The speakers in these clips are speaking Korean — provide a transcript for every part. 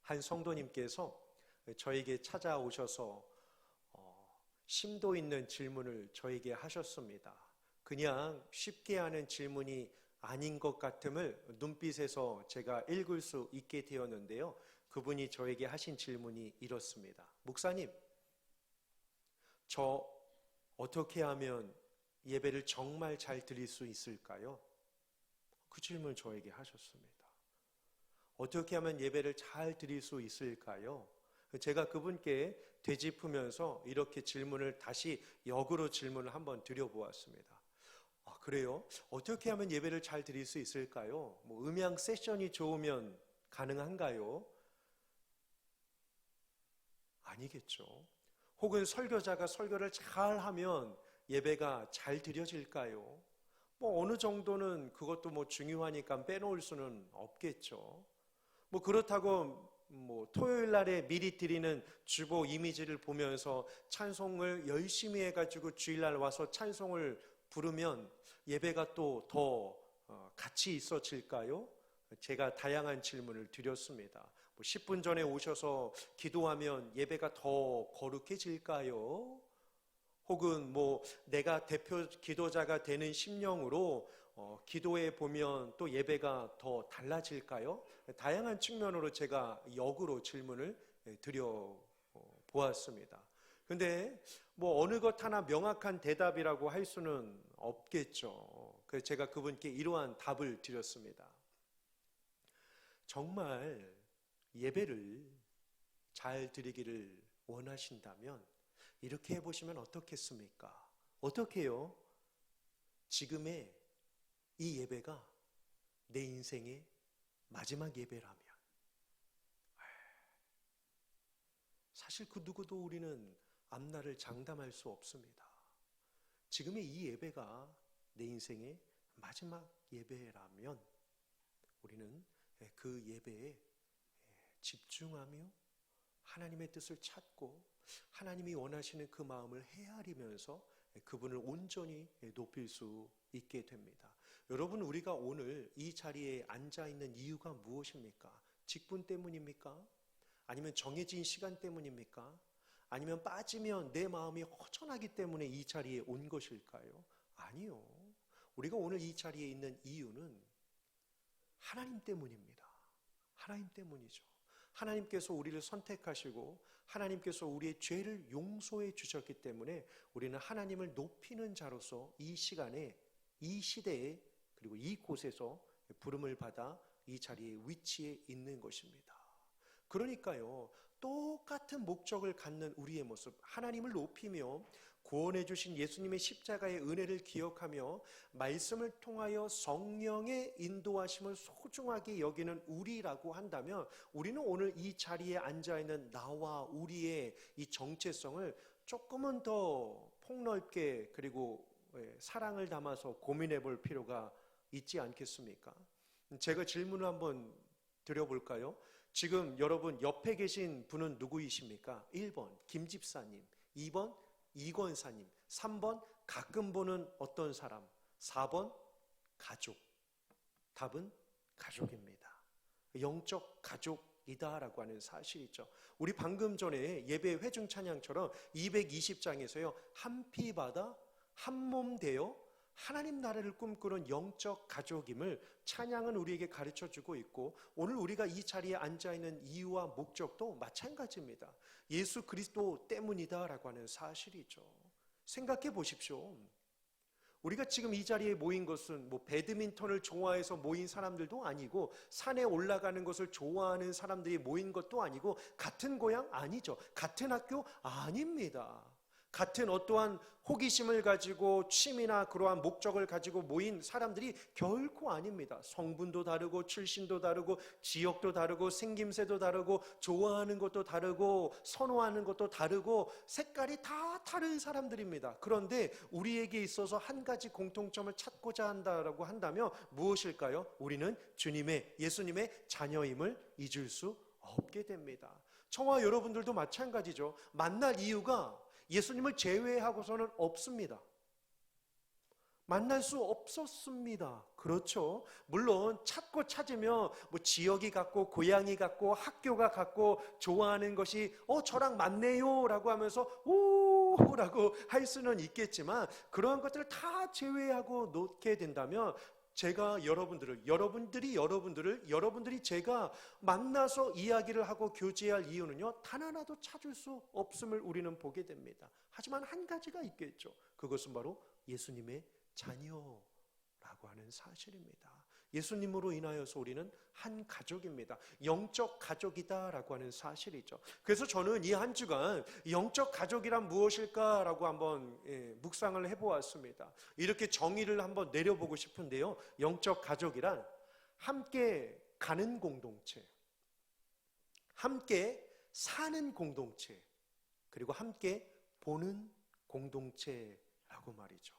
한 성도님께서 저에게 찾아오셔서 심도 있는 질문을 저에게 하셨습니다. 그냥 쉽게 하는 질문이 아닌 것 같음을 눈빛에서 제가 읽을 수 있게 되었는데요. 그분이 저에게 하신 질문이 이렇습니다. 목사님, 저 어떻게 하면 예배를 정말 잘 드릴 수 있을까요? 그 질문을 저에게 하셨습니다. 어떻게 하면 예배를 잘 드릴 수 있을까요? 제가 그분께 되짚으면서 이렇게 질문을 다시 역으로 질문을 한번 드려보았습니다. 아, 그래요? 어떻게 하면 예배를 잘 드릴 수 있을까요? 음향 세션이 좋으면 가능한가요? 아니겠죠. 혹은 설교자가 설교를 잘 하면 예배가 잘 드려질까요? 어느 정도는 그것도 중요하니까 빼놓을 수는 없겠죠. 그렇다고 토요일 날에 미리 드리는 주보 이미지를 보면서 찬송을 열심히 해가지고 주일날 와서 찬송을 부르면 예배가 또 더 가치 있어질까요? 제가 다양한 질문을 드렸습니다. 10분 전에 오셔서 기도하면 예배가 더 거룩해질까요? 혹은 내가 대표 기도자가 되는 심령으로 기도해 보면 또 예배가 더 달라질까요? 다양한 측면으로 제가 역으로 질문을 드려 보았습니다. 근데 어느 것 하나 명확한 대답이라고 할 수는 없겠죠. 그래서 제가 그분께 이러한 답을 드렸습니다. 정말 예배를 잘 드리기를 원하신다면 이렇게 해보시면 어떻겠습니까? 어떻게 해요? 지금의 이 예배가 내 인생의 마지막 예배라면 사실 그 누구도 우리는 앞날을 장담할 수 없습니다. 지금의 이 예배가 내 인생의 마지막 예배라면 우리는 그 예배에 집중하며 하나님의 뜻을 찾고 하나님이 원하시는 그 마음을 헤아리면서 그분을 온전히 높일 수 있게 됩니다. 여러분, 우리가 오늘 이 자리에 앉아 있는 이유가 무엇입니까? 직분 때문입니까? 아니면 정해진 시간 때문입니까? 아니면 빠지면 내 마음이 허전하기 때문에 이 자리에 온 것일까요? 아니요. 우리가 오늘 이 자리에 있는 이유는 하나님 때문입니다. 하나님 때문이죠. 하나님께서 우리를 선택하시고 하나님께서 우리의 죄를 용서해 주셨기 때문에 우리는 하나님을 높이는 자로서 이 시간에, 이 시대에, 그리고 이곳에서 부름을 받아 이 자리에 위치해 있는 것입니다. 그러니까요, 똑같은 목적을 갖는 우리의 모습, 하나님을 높이며 구원해 주신 예수님의 십자가의 은혜를 기억하며 말씀을 통하여 성령의 인도하심을 소중하게 여기는 우리라고 한다면 우리는 오늘 이 자리에 앉아있는 나와 우리의 이 정체성을 조금은 더 폭넓게 그리고 사랑을 담아서 고민해 볼 필요가 있지 않겠습니까? 제가 질문을 한번 드려볼까요? 지금 여러분 옆에 계신 분은 누구이십니까? 1번 김집사님, 2번 이권사님, 3번 가끔 보는 어떤 사람, 4번 가족. 답은 가족입니다. 영적 가족이다라고 하는 사실이죠. 우리 방금 전에 예배 회중 찬양처럼 220장에서요 한 피 받아 한 몸 되어 하나님 나라를 꿈꾸는 영적 가족임을 찬양은 우리에게 가르쳐주고 있고 오늘 우리가 이 자리에 앉아있는 이유와 목적도 마찬가지입니다. 예수 그리스도 때문이다라고 하는 사실이죠. 생각해 보십시오. 우리가 지금 이 자리에 모인 것은 배드민턴을 좋아해서 모인 사람들도 아니고 산에 올라가는 것을 좋아하는 사람들이 모인 것도 아니고 같은 고향 아니죠. 같은 학교 아닙니다. 같은 어떠한 호기심을 가지고 취미나 그러한 목적을 가지고 모인 사람들이 결코 아닙니다. 성분도 다르고 출신도 다르고 지역도 다르고 생김새도 다르고 좋아하는 것도 다르고 선호하는 것도 다르고 색깔이 다 다른 사람들입니다. 그런데 우리에게 있어서 한 가지 공통점을 찾고자 한다라고 한다면 무엇일까요? 우리는 주님의 예수님의 자녀임을 잊을 수 없게 됩니다. 저와 여러분들도 마찬가지죠. 만날 이유가 예수님을 제외하고서는 없습니다. 만날 수 없었습니다. 그렇죠. 물론 찾고 찾으면 뭐 지역이 같고 고향이 같고 학교가 같고 좋아하는 것이 저랑 맞네요 라고 하면서 오 라고 할 수는 있겠지만, 그러한 것들을 다 제외하고 놓게 된다면 제가 여러분들이 제가 만나서 이야기를 하고 교제할 이유는요, 단 하나도 찾을 수 없음을 우리는 보게 됩니다. 하지만 한 가지가 있겠죠. 그것은 바로 예수님의 자녀라고 하는 사실입니다. 예수님으로 인하여서 우리는 한 가족입니다. 영적 가족이다라고 하는 사실이죠. 그래서 저는 이 한 주간 영적 가족이란 무엇일까라고 한번 묵상을 해보았습니다. 이렇게 정의를 한번 내려보고 싶은데요, 영적 가족이란 함께 가는 공동체, 함께 사는 공동체, 그리고 함께 보는 공동체라고 말이죠.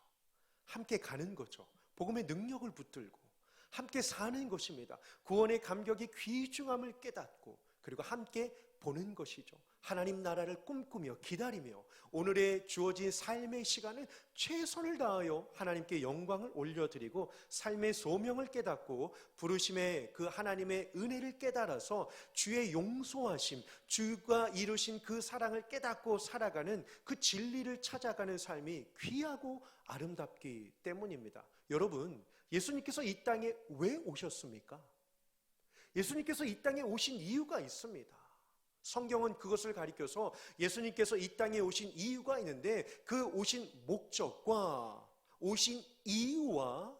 함께 가는 거죠. 복음의 능력을 붙들고 함께 사는 것입니다. 구원의 감격이 귀중함을 깨닫고, 그리고 함께 보는 것이죠. 하나님 나라를 꿈꾸며 기다리며 오늘의 주어진 삶의 시간을 최선을 다하여 하나님께 영광을 올려드리고, 삶의 소명을 깨닫고 부르심의 그 하나님의 은혜를 깨달아서 주의 용서하심, 주가 이루신 그 사랑을 깨닫고 살아가는 그 진리를 찾아가는 삶이 귀하고 아름답기 때문입니다. 여러분, 예수님께서 이 땅에 왜 오셨습니까? 예수님께서 이 땅에 오신 이유가 있습니다. 성경은 그것을 가리켜서 예수님께서 이 땅에 오신 이유가 있는데, 그 오신 목적과 오신 이유와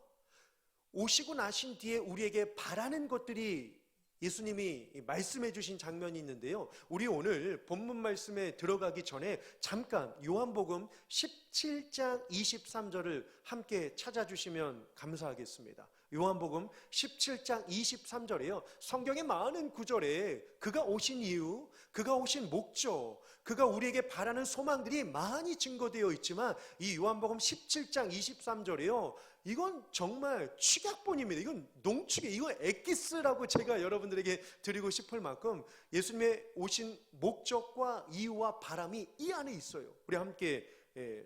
오시고 나신 뒤에 우리에게 바라는 것들이 예수님이 말씀해 주신 장면이 있는데요, 우리 오늘 본문 말씀에 들어가기 전에 잠깐 요한복음 17장 23절을 함께 찾아주시면 감사하겠습니다. 요한복음 17장 23절에요, 성경의 많은 구절에 그가 오신 이유, 그가 오신 목적, 그가 우리에게 바라는 소망들이 많이 증거되어 있지만, 이 요한복음 17장 23절에요, 이건 정말 축약본입니다. 이건 농축이, 이건 엑기스라고 제가 여러분들에게 드리고 싶을 만큼 예수님의 오신 목적과 이유와 바람이 이 안에 있어요. 우리 함께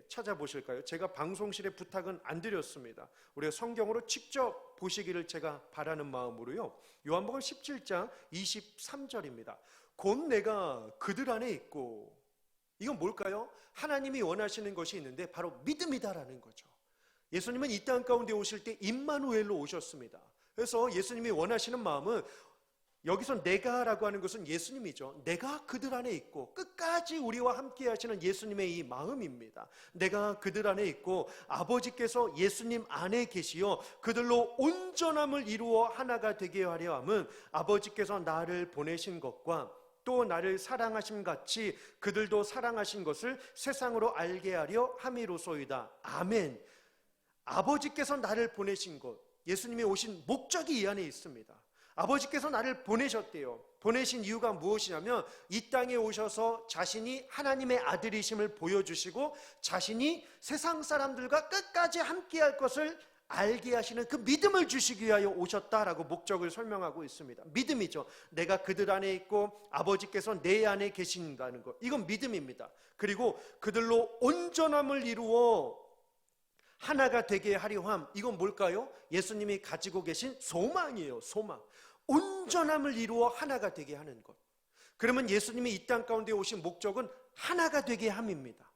찾아보실까요? 제가 방송실에 부탁은 안 드렸습니다. 우리가 성경으로 직접 보시기를 제가 바라는 마음으로요, 요한복음 17장 23절입니다. 곧 내가 그들 안에 있고, 이건 뭘까요? 하나님이 원하시는 것이 있는데 바로 믿음이다라는 거죠. 예수님은 이 땅 가운데 오실 때 임마누엘로 오셨습니다. 그래서 예수님이 원하시는 마음은, 여기서 내가라고 하는 것은 예수님이죠. 내가 그들 안에 있고, 끝까지 우리와 함께 하시는 예수님의 이 마음입니다. 내가 그들 안에 있고 아버지께서 예수님 안에 계시어 그들로 온전함을 이루어 하나가 되게 하려 함은 아버지께서 나를 보내신 것과 또 나를 사랑하심 같이 그들도 사랑하신 것을 세상으로 알게 하려 함이로소이다. 아멘. 아버지께서 나를 보내신 것, 예수님이 오신 목적이 이 안에 있습니다. 아버지께서 나를 보내셨대요. 보내신 이유가 무엇이냐면, 이 땅에 오셔서 자신이 하나님의 아들이심을 보여주시고 자신이 세상 사람들과 끝까지 함께할 것을 알게 하시는 그 믿음을 주시기 위하여 오셨다라고 목적을 설명하고 있습니다. 믿음이죠. 내가 그들 안에 있고 아버지께서 내 안에 계신다는 것, 이건 믿음입니다. 그리고 그들로 온전함을 이루어 하나가 되게 하려 함, 이건 뭘까요? 예수님이 가지고 계신 소망이에요. 소망. 온전함을 이루어 하나가 되게 하는 것. 그러면 예수님이 이 땅 가운데 오신 목적은 하나가 되게 함입니다.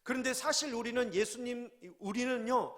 그런데 사실 우리는요,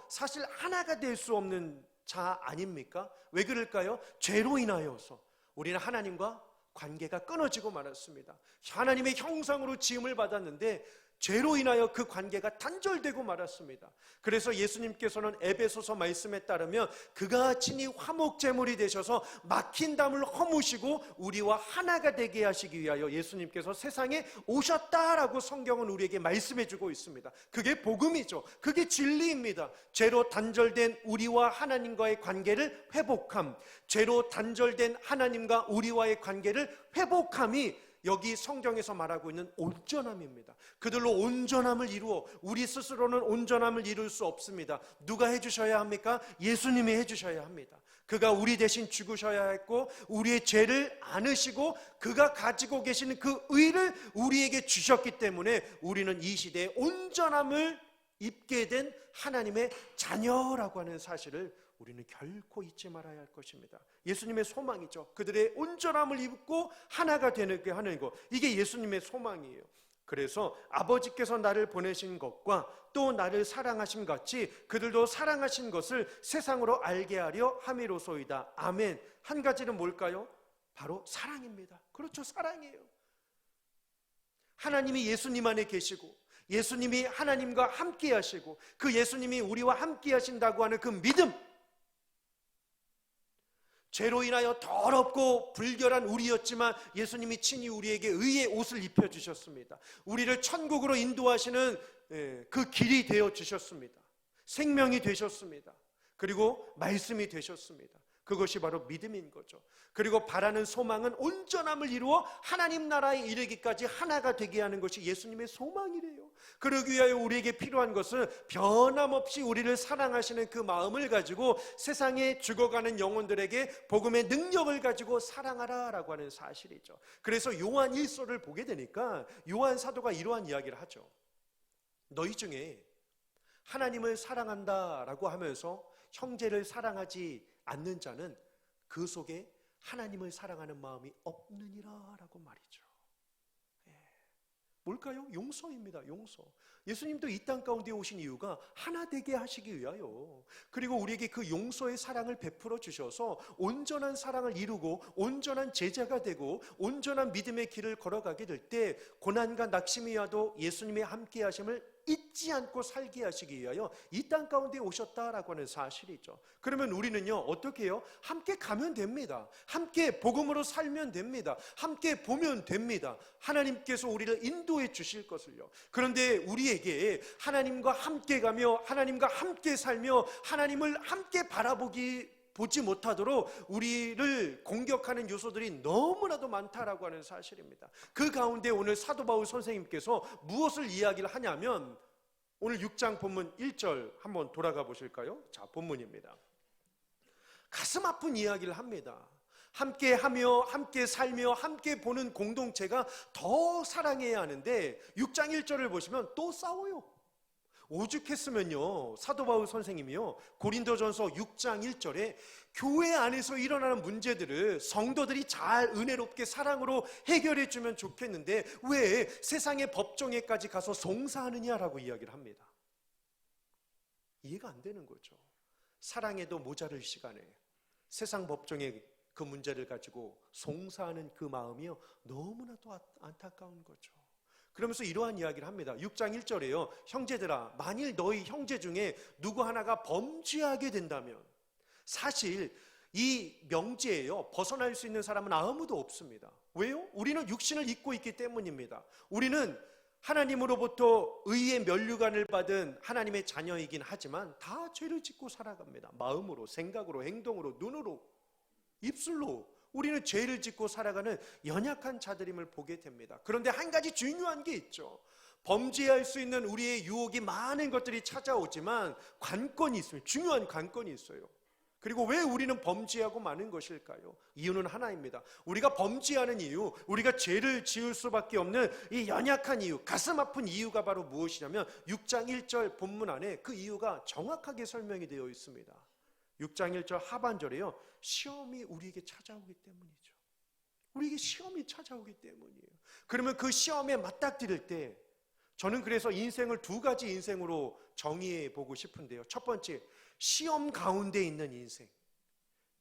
사실 하나가 될 수 없는 자 아닙니까? 왜 그럴까요? 죄로 인하여서 우리는 하나님과 관계가 끊어지고 말았습니다. 하나님의 형상으로 지음을 받았는데 죄로 인하여 그 관계가 단절되고 말았습니다. 그래서 예수님께서는 에베소서 말씀에 따르면 그가 친히 화목제물이 되셔서 막힌 담을 허무시고 우리와 하나가 되게 하시기 위하여 예수님께서 세상에 오셨다라고 성경은 우리에게 말씀해주고 있습니다. 그게 복음이죠. 그게 진리입니다. 죄로 단절된 우리와 하나님과의 관계를 회복함, 죄로 단절된 하나님과 우리와의 관계를 회복함이 여기 성경에서 말하고 있는 온전함입니다. 그들로 온전함을 이루어, 우리 스스로는 온전함을 이룰 수 없습니다. 누가 해주셔야 합니까? 예수님이 해주셔야 합니다. 그가 우리 대신 죽으셔야 했고 우리의 죄를 안으시고 그가 가지고 계시는 그 의를 우리에게 주셨기 때문에 우리는 이 시대에 온전함을 입게 된 하나님의 자녀라고 하는 사실을 우리는 결코 잊지 말아야 할 것입니다. 예수님의 소망이죠. 그들의 온전함을 입고 하나가 되게 하는 것, 이게 예수님의 소망이에요. 그래서 아버지께서 나를 보내신 것과 또 나를 사랑하신 같이 그들도 사랑하신 것을 세상으로 알게 하려 함이로소이다. 아멘. 한 가지는 뭘까요? 바로 사랑입니다. 그렇죠, 사랑이에요. 하나님이 예수님 안에 계시고 예수님이 하나님과 함께 하시고 그 예수님이 우리와 함께 하신다고 하는 그 믿음, 죄로 인하여 더럽고 불결한 우리였지만 예수님이 친히 우리에게 의의 옷을 입혀주셨습니다. 우리를 천국으로 인도하시는 그 길이 되어주셨습니다. 생명이 되셨습니다. 그리고 말씀이 되셨습니다. 그것이 바로 믿음인 거죠. 그리고 바라는 소망은 온전함을 이루어 하나님 나라에 이르기까지 하나가 되게 하는 것이 예수님의 소망이래요. 그러기 위하여 우리에게 필요한 것은 변함없이 우리를 사랑하시는 그 마음을 가지고 세상에 죽어가는 영혼들에게 복음의 능력을 가지고 사랑하라라고 하는 사실이죠. 그래서 요한 1서를 보게 되니까 요한 사도가 이러한 이야기를 하죠. 너희 중에 하나님을 사랑한다라고 하면서 형제를 사랑하지 않는 자는 그 속에 하나님을 사랑하는 마음이 없느니라 라고 말이죠. 뭘까요? 용서입니다. 용서. 예수님도 이 땅 가운데 오신 이유가 하나 되게 하시기 위하여, 그리고 우리에게 그 용서의 사랑을 베풀어 주셔서 온전한 사랑을 이루고 온전한 제자가 되고 온전한 믿음의 길을 걸어가게 될 때 고난과 낙심이 와도 예수님의 함께 하심을 잊지 않고 살게 하시기 위하여 이 땅 가운데 오셨다라고 하는 사실이죠. 그러면 우리는요 어떻게 해요? 함께 가면 됩니다. 함께 복음으로 살면 됩니다. 함께 보면 됩니다. 하나님께서 우리를 인도해 주실 것을요. 그런데 우리에게 하나님과 함께 가며 하나님과 함께 살며 하나님을 함께 보지 못하도록 우리를 공격하는 요소들이 너무나도 많다라고 하는 사실입니다. 그 가운데 오늘 사도 바울 선생님께서 무엇을 이야기를 하냐면 오늘 6장 본문 1절 한번 돌아가 보실까요? 자, 본문입니다. 가슴 아픈 이야기를 합니다. 함께 하며 함께 살며 함께 보는 공동체가 더 사랑해야 하는데 6장 1절을 보시면 또 싸워요. 오죽했으면요 사도 바울 선생님이요 고린도전서 6장 1절에 교회 안에서 일어나는 문제들을 성도들이 잘 은혜롭게 사랑으로 해결해 주면 좋겠는데 왜 세상의 법정에까지 가서 송사하느냐라고 이야기를 합니다. 이해가 안 되는 거죠. 사랑에도 모자랄 시간에 세상 법정에 그 문제를 가지고 송사하는 그 마음이요 너무나도 안타까운 거죠. 그러면서 이러한 이야기를 합니다. 6장 1절에요. 형제들아, 만일 너희 형제 중에 누구 하나가 범죄하게 된다면, 사실 이 명제예요. 벗어날 수 있는 사람은 아무도 없습니다. 왜요? 우리는 육신을 입고 있기 때문입니다. 우리는 하나님으로부터 의의 면류관을 받은 하나님의 자녀이긴 하지만 다 죄를 짓고 살아갑니다. 마음으로, 생각으로, 행동으로, 눈으로, 입술로 우리는 죄를 짓고 살아가는 연약한 자들임을 보게 됩니다. 그런데 한 가지 중요한 게 있죠. 범죄할 수 있는 우리의 유혹이 많은 것들이 찾아오지만 관건이 있어요. 중요한 관건이 있어요. 그리고 왜 우리는 범죄하고 많은 것일까요? 이유는 하나입니다. 우리가 범죄하는 이유, 우리가 죄를 지을 수밖에 없는 이 연약한 이유, 가슴 아픈 이유가 바로 무엇이냐면 6장 1절 본문 안에 그 이유가 정확하게 설명이 되어 있습니다. 6장 1절 하반절에요. 시험이 우리에게 찾아오기 때문이죠. 우리에게 시험이 찾아오기 때문이에요. 그러면 그 시험에 맞닥뜨릴 때 저는 그래서 인생을 두 가지 인생으로 정의해 보고 싶은데요. 첫 번째, 시험 가운데 있는 인생.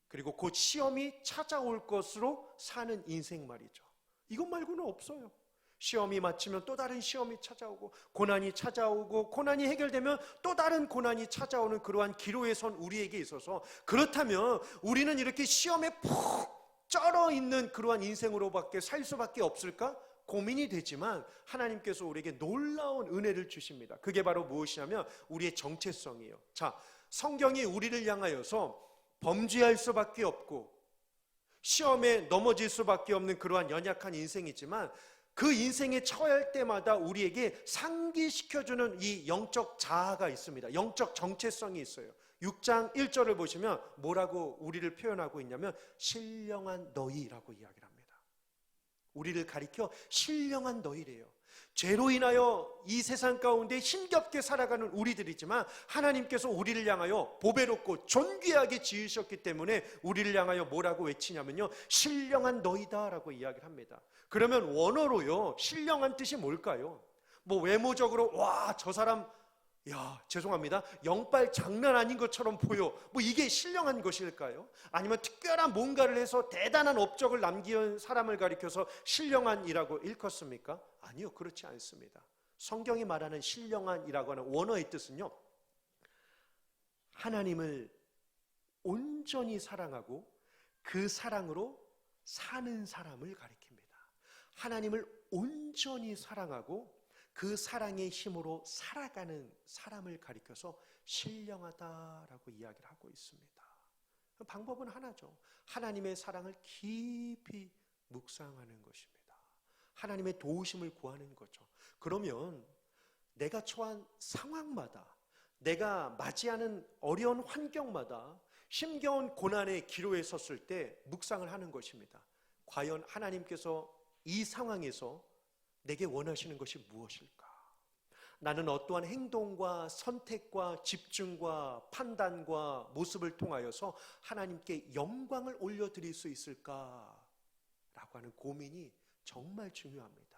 그리고 곧 시험이 찾아올 것으로 사는 인생 말이죠. 이것 말고는 없어요. 시험이 마치면 또 다른 시험이 찾아오고 고난이 찾아오고 고난이 해결되면 또 다른 고난이 찾아오는 그러한 기로에 선 우리에게 있어서, 그렇다면 우리는 이렇게 시험에 푹 쩔어 있는 그러한 인생으로밖에 살 수밖에 없을까? 고민이 되지만 하나님께서 우리에게 놀라운 은혜를 주십니다. 그게 바로 무엇이냐면 우리의 정체성이에요. 자, 성경이 우리를 향하여서 범죄할 수밖에 없고 시험에 넘어질 수밖에 없는 그러한 연약한 인생이지만 그 인생에 처할 때마다 우리에게 상기시켜주는 이 영적 자아가 있습니다. 영적 정체성이 있어요. 6장 1절을 보시면 뭐라고 우리를 표현하고 있냐면 신령한 너희라고 이야기를 합니다. 우리를 가리켜 신령한 너희래요. 죄로 인하여 이 세상 가운데 힘겹게 살아가는 우리들이지만 하나님께서 우리를 향하여 보배롭고 존귀하게 지으셨기 때문에 우리를 향하여 뭐라고 외치냐면요, 신령한 너희다라고 이야기를 합니다. 그러면 원어로요, 신령한 뜻이 뭘까요? 뭐 외모적으로 와, 저 사람 야, 죄송합니다, 영빨 장난 아닌 것처럼 보여, 뭐 이게 신령한 것일까요? 아니면 특별한 뭔가를 해서 대단한 업적을 남긴 사람을 가리켜서 신령한이라고 일컫습니까? 아니요, 그렇지 않습니다. 성경이 말하는 신령한이라고 하는 원어의 뜻은요, 하나님을 온전히 사랑하고 그 사랑으로 사는 사람을 가리킵니다. 하나님을 온전히 사랑하고 그 사랑의 힘으로 살아가는 사람을 가리켜서 신령하다라고 이야기를 하고 있습니다. 방법은 하나죠. 하나님의 사랑을 깊이 묵상하는 것입니다. 하나님의 도우심을 구하는 거죠. 그러면 내가 처한 상황마다, 내가 맞이하는 어려운 환경마다 힘겨운 고난의 기로에 섰을 때 묵상을 하는 것입니다. 과연 하나님께서 이 상황에서 내게 원하시는 것이 무엇일까? 나는 어떠한 행동과 선택과 집중과 판단과 모습을 통하여서 하나님께 영광을 올려드릴 수 있을까? 라고 하는 고민이 정말 중요합니다.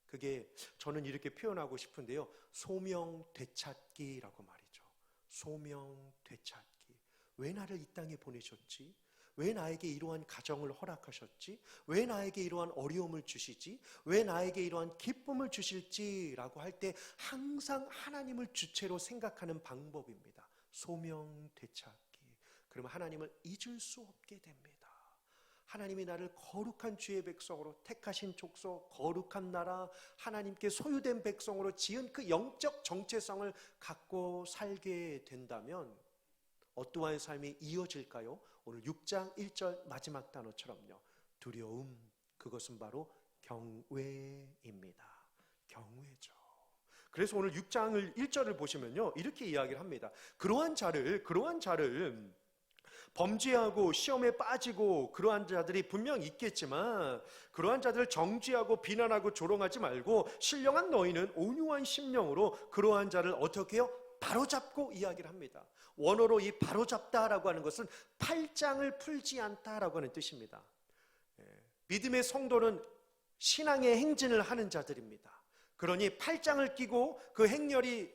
그게 저는 이렇게 표현하고 싶은데요, 소명 되찾기라고 말이죠. 소명 되찾기. 왜 나를 이 땅에 보내셨지? 왜 나에게 이러한 가정을 허락하셨지? 왜 나에게 이러한 어려움을 주시지? 왜 나에게 이러한 기쁨을 주실지라고 할 때 항상 하나님을 주체로 생각하는 방법입니다. 소명 되찾기. 그러면 하나님을 잊을 수 없게 됩니다. 하나님이 나를 거룩한 주의 백성으로 택하신 족속, 거룩한 나라, 하나님께 소유된 백성으로 지은 그 영적 정체성을 갖고 살게 된다면 어떠한 삶이 이어질까요? 오늘 6장 1절 마지막 단어처럼요, 두려움, 그것은 바로 경외입니다. 경외죠. 그래서 오늘 6장 1절을 보시면요, 이렇게 이야기를 합니다. 그러한 자를 범죄하고 시험에 빠지고 그러한 자들이 분명 있겠지만, 그러한 자들을 정죄하고 비난하고 조롱하지 말고 신령한 너희는 온유한 심령으로 그러한 자를 어떻게 해요? 바로잡고 이야기를 합니다. 원어로 이 바로잡다라고 하는 것은 팔짱을 풀지 않다라고 하는 뜻입니다. 믿음의 성도는 신앙의 행진을 하는 자들입니다. 그러니 팔짱을 끼고 그 행렬이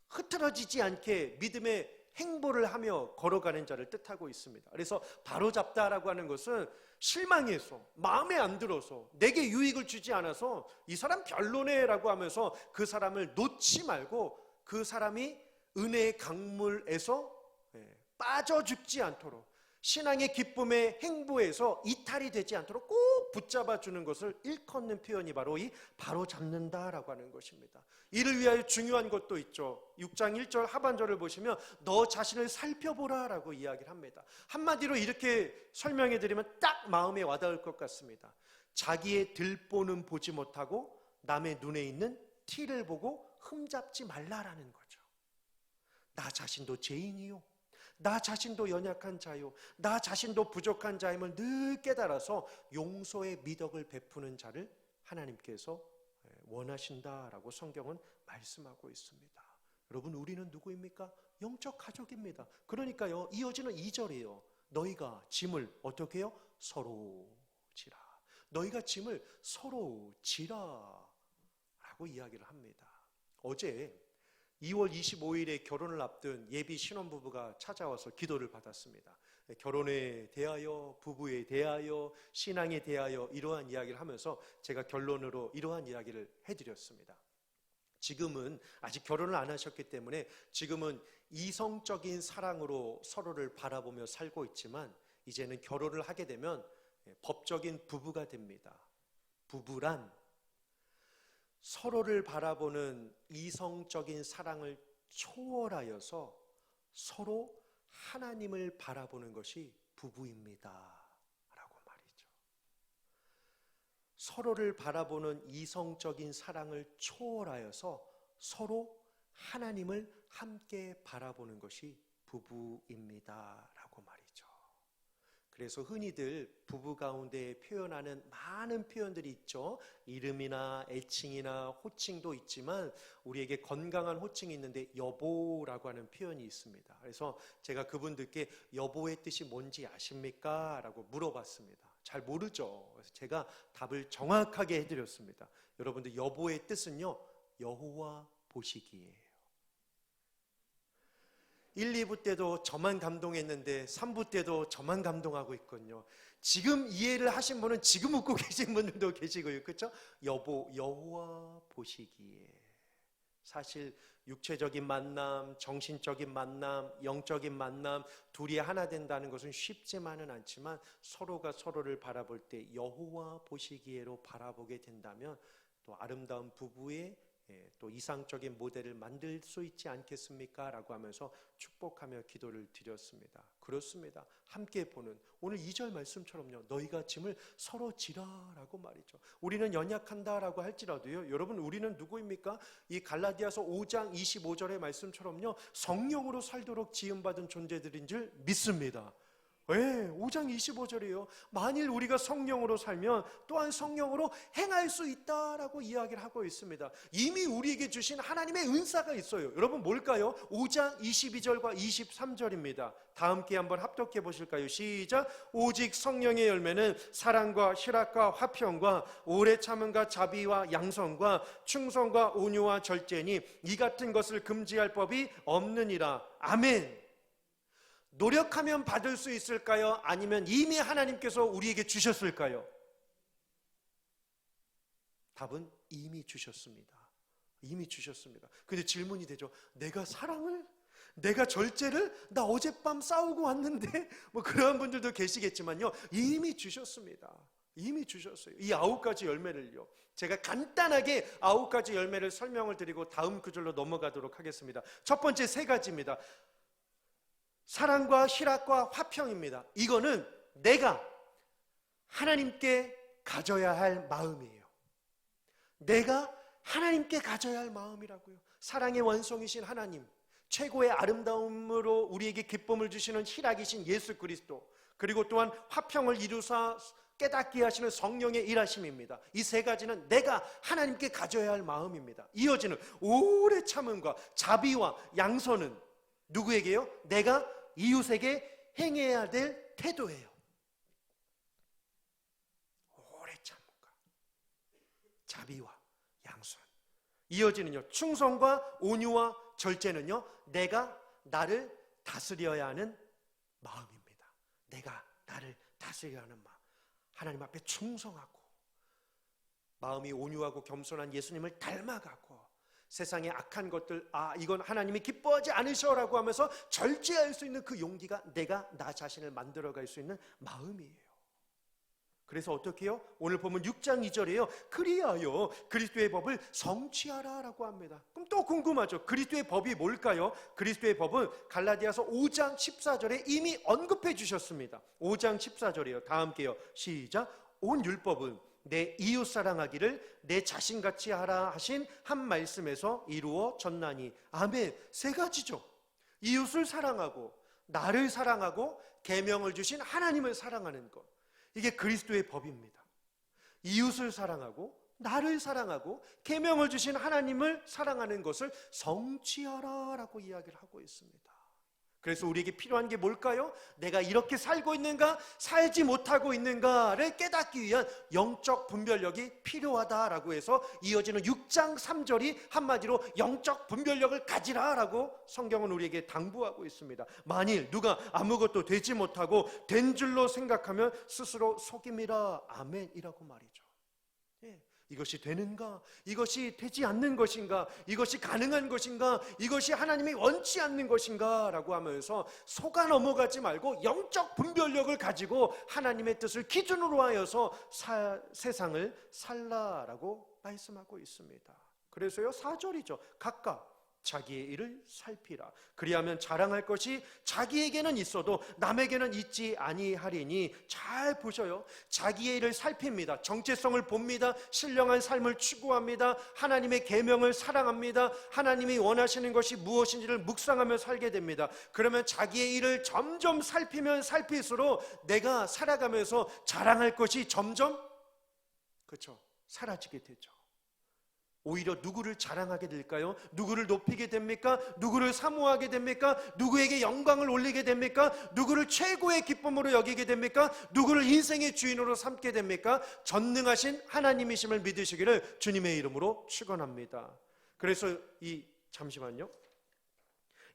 흐트러지지 않게 믿음의 행보를 하며 걸어가는 자를 뜻하고 있습니다. 그래서 바로잡다라고 하는 것은 실망해서, 마음에 안 들어서, 내게 유익을 주지 않아서 이 사람 별로네라고 하면서 그 사람을 놓지 말고 그 사람이 은혜의 강물에서 빠져 죽지 않도록, 신앙의 기쁨의 행보에서 이탈이 되지 않도록 꼭 붙잡아 주는 것을 일컫는 표현이 바로 이 바로잡는다라고 하는 것입니다. 이를 위하여 중요한 것도 있죠. 6장 1절 하반절을 보시면 너 자신을 살펴보라라고 이야기를 합니다. 한마디로 이렇게 설명해 드리면 딱 마음에 와닿을 것 같습니다. 자기의 들보는 보지 못하고 남의 눈에 있는 티를 보고 흠잡지 말라라는 거죠. 나 자신도 죄인이요, 나 자신도 연약한 자요, 나 자신도 부족한 자임을 늘 깨달아서 용서의 미덕을 베푸는 자를 하나님께서 원하신다라고 성경은 말씀하고 있습니다. 여러분, 우리는 누구입니까? 영적 가족입니다. 그러니까요, 이어지는 2절이에요. 너희가 짐을 어떻게 해요? 서로 지라. 너희가 짐을 서로 지라 라고 이야기를 합니다. 어제 2월 25일에 결혼을 앞둔 예비 신혼부부가 찾아와서 기도를 받았습니다. 결혼에 대하여, 부부에 대하여, 신앙에 대하여 이러한 이야기를 하면서 제가 결론으로 이러한 이야기를 해드렸습니다. 지금은 아직 결혼을 안 하셨기 때문에 지금은 이성적인 사랑으로 서로를 바라보며 살고 있지만, 이제는 결혼을 하게 되면 법적인 부부가 됩니다. 부부란 서로를 바라보는 이성적인 사랑을 초월하여서 서로 하나님을 바라보는 것이 부부입니다 라고 말이죠. 서로를 바라보는 이성적인 사랑을 초월하여서 서로 하나님을 함께 바라보는 것이 부부입니다 라고 말이죠. 그래서 흔히들 부부 가운데 표현하는 많은 표현들이 있죠. 이름이나 애칭이나 호칭도 있지만 우리에게 건강한 호칭이 있는데 여보라고 하는 표현이 있습니다. 그래서 제가 그분들께 여보의 뜻이 뭔지 아십니까? 라고 물어봤습니다. 잘 모르죠. 그래서 제가 답을 정확하게 해드렸습니다. 여러분들 여보의 뜻은요, 여호와 보시기예요. 1, 2부 때도 저만 감동했는데 3부 때도 저만 감동하고 있거든요. 지금 이해를 하신 분은 지금 웃고 계신 분들도 계시고요. 그렇죠? 여보, 여호와 보시기에. 사실 육체적인 만남, 정신적인 만남, 영적인 만남 둘이 하나 된다는 것은 쉽지만은 않지만 서로가 서로를 바라볼 때 여호와 보시기에로 바라보게 된다면 또 아름다운 부부의 또 이상적인 모델을 만들 수 있지 않겠습니까? 라고 하면서 축복하며 기도를 드렸습니다. 그렇습니다. 함께 보는 오늘 2절 말씀처럼요, 너희가 짐을 서로 지라라고 말이죠. 우리는 연약한다라고 할지라도요, 여러분 우리는 누구입니까? 이 갈라디아서 5장 25절의 말씀처럼요, 성령으로 살도록 지음받은 존재들인 줄 믿습니다. 네, 5장 25절이에요. 만일 우리가 성령으로 살면 또한 성령으로 행할 수 있다라고 이야기를 하고 있습니다. 이미 우리에게 주신 하나님의 은사가 있어요. 여러분 뭘까요? 5장 22절과 23절입니다. 다 함께 한번 합독해 보실까요? 시작. 오직 성령의 열매는 사랑과 희락과 화평과 오래 참음과 자비와 양선과 충성과 온유와 절제니 이 같은 것을 금지할 법이 없느니라. 아멘. 노력하면 받을 수 있을까요? 아니면 이미 하나님께서 우리에게 주셨을까요? 답은 이미 주셨습니다. 이미 주셨습니다. 근데 질문이 되죠. 내가 사랑을? 내가 절제를? 나 어젯밤 싸우고 왔는데? 뭐 그런 분들도 계시겠지만요, 이미 주셨습니다. 이미 주셨어요. 이 9가지 열매를요, 제가 간단하게 9가지 열매를 설명을 드리고 다음 구절로 넘어가도록 하겠습니다. 첫 번째 3가지입니다. 사랑과 희락과 화평입니다. 이거는 내가 하나님께 가져야 할 마음이에요. 내가 하나님께 가져야 할 마음이라고요. 사랑의 완성이신 하나님, 최고의 아름다움으로 우리에게 기쁨을 주시는 희락이신 예수 그리스도, 그리고 또한 화평을 이루사 깨닫게 하시는 성령의 일하심입니다. 이 3가지는 내가 하나님께 가져야 할 마음입니다. 이어지는 오래 참음과 자비와 양선은 누구에게요? 내가 이웃에게 행해야 될 태도예요. 오래 참음과 자비와 양선. 이어지는요, 충성과 온유와 절제는요, 내가 나를 다스려야 하는 마음입니다. 내가 나를 다스려야 하는 마음. 하나님 앞에 충성하고 마음이 온유하고 겸손한 예수님을 닮아가고 세상의 악한 것들, 이건 하나님이 기뻐하지 않으셔라고 하면서 절제할 수 있는 그 용기가 내가 나 자신을 만들어갈 수 있는 마음이에요. 그래서 어떻게 해요? 오늘 보면 6장 2절이에요. 그리하여 그리스도의 법을 성취하라 라고 합니다. 그럼 또 궁금하죠. 그리스도의 법이 뭘까요? 그리스도의 법은 갈라디아서 5장 14절에 이미 언급해 주셨습니다. 5장 14절이에요. 다 함께요. 시작. 온 율법은 내 이웃 사랑하기를 내 자신같이 하라 하신 한 말씀에서 이루어졌나니. 아멘. 3가지죠. 이웃을 사랑하고 나를 사랑하고 계명을 주신 하나님을 사랑하는 것, 이게 그리스도의 법입니다. 이웃을 사랑하고 나를 사랑하고 계명을 주신 하나님을 사랑하는 것을 성취하라 라고 이야기를 하고 있습니다. 그래서 우리에게 필요한 게 뭘까요? 내가 이렇게 살고 있는가, 살지 못하고 있는가를 깨닫기 위한 영적 분별력이 필요하다라고 해서 이어지는 6장 3절이 한마디로 영적 분별력을 가지라라고 성경은 우리에게 당부하고 있습니다. 만일 누가 아무것도 되지 못하고 된 줄로 생각하면 스스로 속임이라. 아멘이라고 말이죠. 이것이 되는가? 이것이 되지 않는 것인가? 이것이 가능한 것인가? 이것이 하나님이 원치 않는 것인가? 라고 하면서 속아 넘어가지 말고 영적 분별력을 가지고 하나님의 뜻을 기준으로 하여서 세상을 살라라고 말씀하고 있습니다. 그래서요, 4절이죠. 각각 자기의 일을 살피라. 그리하면 자랑할 것이 자기에게는 있어도 남에게는 있지 아니하리니. 잘 보셔요. 자기의 일을 살핍니다. 정체성을 봅니다. 신령한 삶을 추구합니다. 하나님의 계명을 사랑합니다. 하나님이 원하시는 것이 무엇인지를 묵상하며 살게 됩니다. 그러면 자기의 일을 점점 살피면 살필수록 내가 살아가면서 자랑할 것이 점점 그렇죠, 사라지게 되죠. 오히려 누구를 자랑하게 될까요? 누구를 높이게 됩니까? 누구를 사모하게 됩니까? 누구에게 영광을 올리게 됩니까? 누구를 최고의 기쁨으로 여기게 됩니까? 누구를 인생의 주인으로 삼게 됩니까? 전능하신 하나님이심을 믿으시기를 주님의 이름으로 축원합니다. 그래서 잠시만요.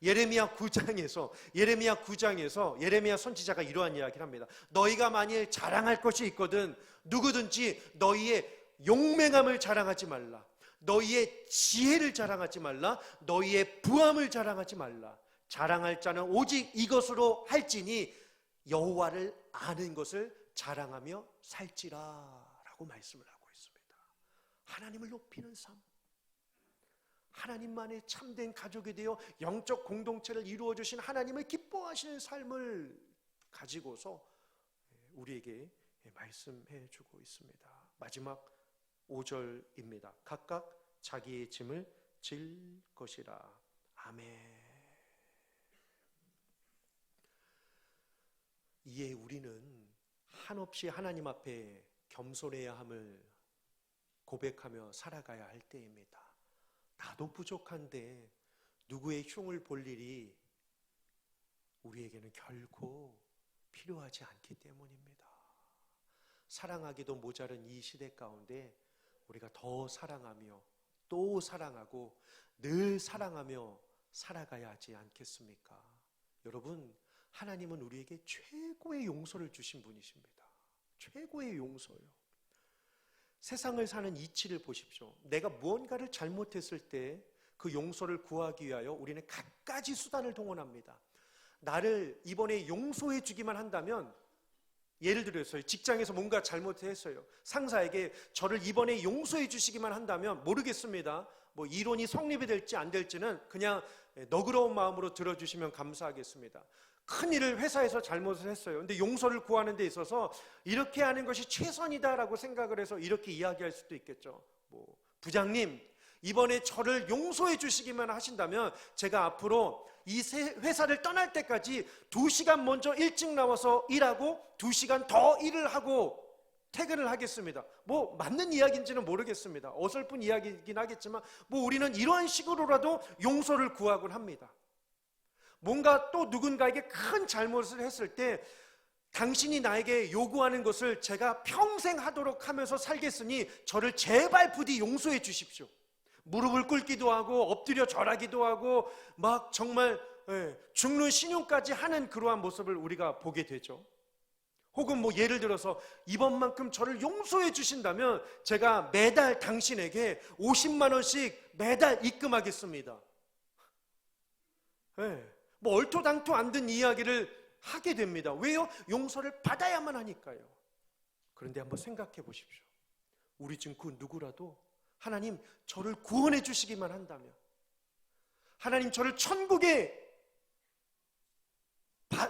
예레미야 9장에서 예레미야 선지자가 이러한 이야기를 합니다. 너희가 만일 자랑할 것이 있거든 누구든지 너희의 용맹함을 자랑하지 말라. 너희의 지혜를 자랑하지 말라. 너희의 부함을 자랑하지 말라. 자랑할 자는 오직 이것으로 할지니 여호와를 아는 것을 자랑하며 살지라 라고 말씀을 하고 있습니다. 하나님을 높이는 삶, 하나님만의 참된 가족이 되어 영적 공동체를 이루어주신 하나님을 기뻐하시는 삶을 가지고서 우리에게 말씀해 주고 있습니다. 마지막 5절입니다. 각각 자기의 짐을 질 것이라. 아멘. 이에 우리는 한없이 하나님 앞에 겸손해야 함을 고백하며 살아가야 할 때입니다. 나도 부족한데 누구의 흉을 볼 일이 우리에게는 결코 필요하지 않기 때문입니다. 사랑하기도 모자른 이 시대 가운데 우리가 더 사랑하며 또 사랑하고 늘 사랑하며 살아가야 하지 않겠습니까? 여러분, 하나님은 우리에게 최고의 용서를 주신 분이십니다. 최고의 용서요. 세상을 사는 이치를 보십시오. 내가 무언가를 잘못했을 때 그 용서를 구하기 위하여 우리는 갖가지 수단을 동원합니다. 나를 이번에 용서해 주기만 한다면, 예를 들어서 직장에서 뭔가 잘못했어요. 상사에게 저를 이번에 용서해 주시기만 한다면, 모르겠습니다. 뭐 이론이 성립이 될지 안 될지는 그냥 너그러운 마음으로 들어주시면 감사하겠습니다. 큰 일을 회사에서 잘못을 했어요. 근데 용서를 구하는 데 있어서 이렇게 하는 것이 최선이다라고 생각을 해서 이렇게 이야기할 수도 있겠죠. 부장님, 이번에 저를 용서해 주시기만 하신다면 제가 앞으로 이 회사를 떠날 때까지 2시간 먼저 일찍 나와서 일하고 2시간 더 일을 하고 퇴근을 하겠습니다. 맞는 이야기인지는 모르겠습니다. 어설픈 이야기이긴 하겠지만 우리는 이러한 식으로라도 용서를 구하곤 합니다. 뭔가 또 누군가에게 큰 잘못을 했을 때 당신이 나에게 요구하는 것을 제가 평생 하도록 하면서 살겠으니 저를 제발 부디 용서해 주십시오. 무릎을 꿇기도 하고 엎드려 절하기도 하고 막 정말 죽는 신용까지 하는 그러한 모습을 우리가 보게 되죠. 혹은 예를 들어서 이번만큼 저를 용서해 주신다면 제가 매달 당신에게 50만 원씩 매달 입금하겠습니다. 얼토당토 안 된 이야기를 하게 됩니다. 왜요? 용서를 받아야만 하니까요. 그런데 한번 생각해 보십시오. 우리 중 그 누구라도 하나님 저를 구원해 주시기만 한다면, 하나님 저를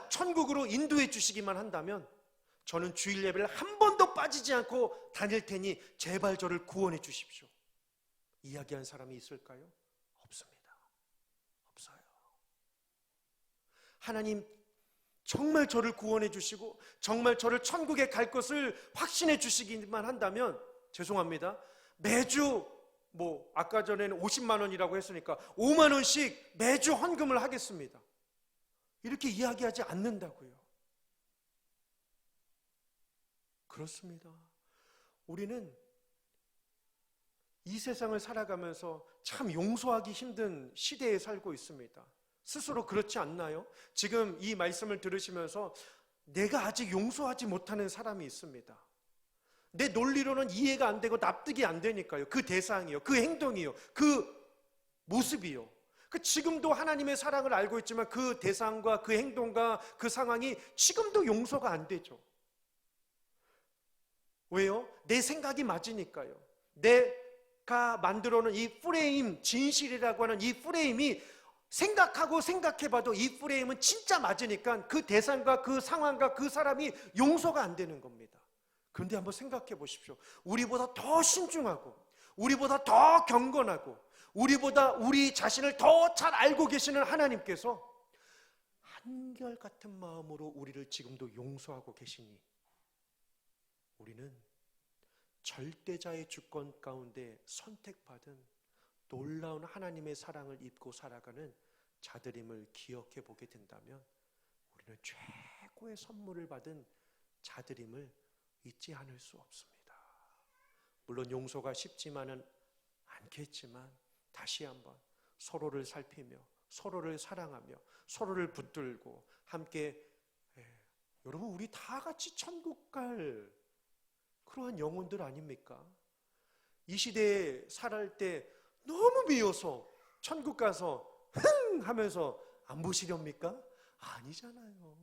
천국으로 인도해 주시기만 한다면 저는 주일 예배를 한 번도 빠지지 않고 다닐 테니 제발 저를 구원해 주십시오. 이야기한 사람이 있을까요? 없습니다. 없어요. 하나님 정말 저를 구원해 주시고 정말 저를 천국에 갈 것을 확신해 주시기만 한다면, 죄송합니다, 매주 아까 전에는 50만 원이라고 했으니까 5만 원씩 매주 헌금을 하겠습니다. 이렇게 이야기하지 않는다고요. 그렇습니다. 우리는 이 세상을 살아가면서 참 용서하기 힘든 시대에 살고 있습니다. 스스로 그렇지 않나요? 지금 이 말씀을 들으시면서 내가 아직 용서하지 못하는 사람이 있습니다. 내 논리로는 이해가 안 되고 납득이 안 되니까요. 그 대상이요, 그 행동이요, 그 모습이요. 지금도 하나님의 사랑을 알고 있지만 그 대상과 그 행동과 그 상황이 지금도 용서가 안 되죠. 왜요? 내 생각이 맞으니까요. 내 만들어 놓은 이 프레임, 진실이라고 하는 이 프레임이 생각하고 생각해봐도 이 프레임은 진짜 맞으니까 그 대상과 그 상황과 그 사람이 용서가 안 되는 겁니다. 그런데 한번 생각해 보십시오. 우리보다 더 신중하고, 우리보다 더 경건하고, 우리보다 우리 자신을 더 잘 알고 계시는 하나님께서 한결같은 마음으로 우리를 지금도 용서하고 계시니 우리는 절대자의 주권 가운데 선택받은 놀라운 하나님의 사랑을 입고 살아가는 자들임을 기억해 보게 된다면 우리는 최고의 선물을 받은 자들임을 잊지 않을 수 없습니다. 물론 용서가 쉽지만은 않겠지만 다시 한번 서로를 살피며 서로를 사랑하며 서로를 붙들고 함께 여러분 우리 다 같이 천국 갈 그러한 영혼들 아닙니까? 이 시대에 살할 때 너무 미워서 천국 가서 흥 하면서 안 보시렵니까? 아니잖아요.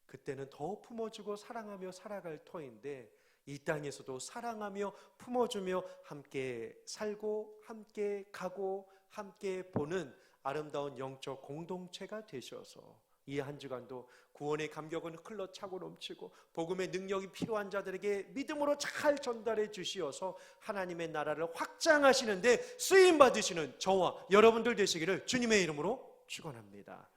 그때는 더 품어주고 사랑하며 살아갈 터인데 이 땅에서도 사랑하며 품어주며 함께 살고 함께 가고 함께 보는 아름다운 영적 공동체가 되셔서 이 한 주간도 구원의 감격은 흘러차고 넘치고 복음의 능력이 필요한 자들에게 믿음으로 잘 전달해 주시어서 하나님의 나라를 확장하시는데 쓰임 받으시는 저와 여러분들 되시기를 주님의 이름으로 축원합니다.